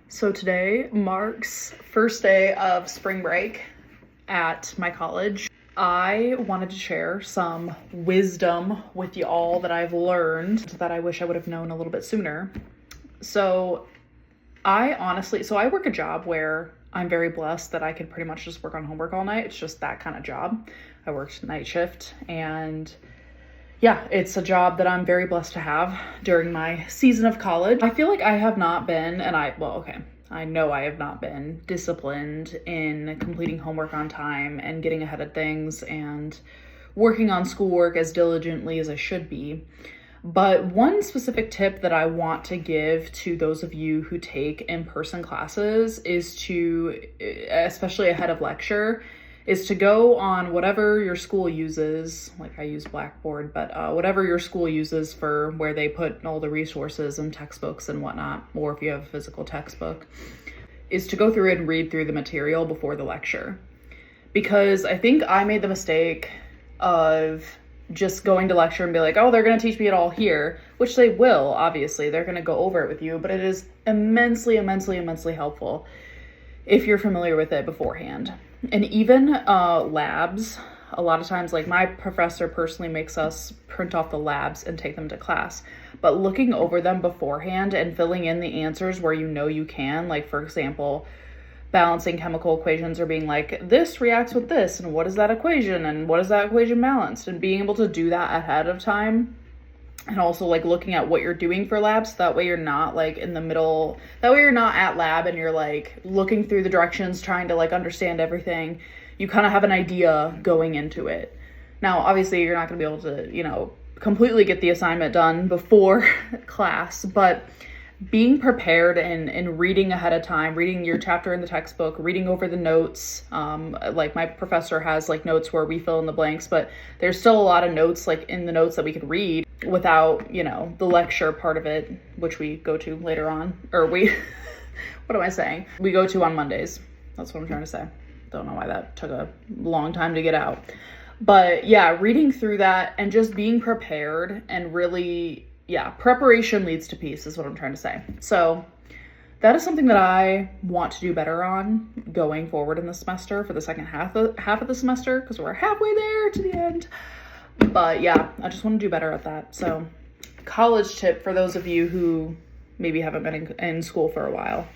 So today marks first day of spring break at my college. I wanted to share some wisdom with you all that I've learned that I wish I would have known a little bit sooner. So I work a job where I'm very blessed that I can pretty much just work on homework all night. It's just that kind of job. I worked night shift, and yeah, it's a job that I'm very blessed to have during my season of college. I feel like I have not been, I know I have not been disciplined in completing homework on time and getting ahead of things and working on schoolwork as diligently as I should be. But one specific tip that I want to give to those of you who take in-person classes is to, especially ahead of lecture, is to go on whatever your school uses, like I use Blackboard, but whatever your school uses for where they put all the resources and textbooks and whatnot, or if you have a physical textbook, is to go through it and read through the material before the lecture. Because I think I made the mistake of just going to lecture and be like, oh, they're going to teach me it all here, which they will, obviously. They're going to go over it with you, but it is immensely helpful if you're familiar with it beforehand. And even labs, a lot of times, like my professor personally makes us print off the labs and take them to class. But looking over them beforehand and filling in the answers where you know you can, like for example, balancing chemical equations or being like, this reacts with this, and what is that equation, and what is that equation balanced, and being able to do that ahead of time. And also like looking at what you're doing for labs, so that way you're not like in the middle, that way you're not at lab and you're like looking through the directions, trying to like understand everything. You kind of have an idea going into it. Now, obviously you're not gonna be able to, completely get the assignment done before class, but being prepared and reading ahead of time, reading your chapter in the textbook, reading over the notes. Like my professor has like notes where we fill in the blanks, but there's still a lot of notes like in the notes that we could read without, the lecture part of it, which we go to later on, what am I saying? We go to on Mondays. That's what I'm trying to say. Don't know why that took a long time to get out. But yeah, reading through that and just being prepared and really, preparation leads to peace is what I'm trying to say. So that is something that I want to do better on going forward in the semester for the second half of the semester, because we're halfway there to the end. But yeah, I just want to do better at that. So college tip for those of you who maybe haven't been in school for a while.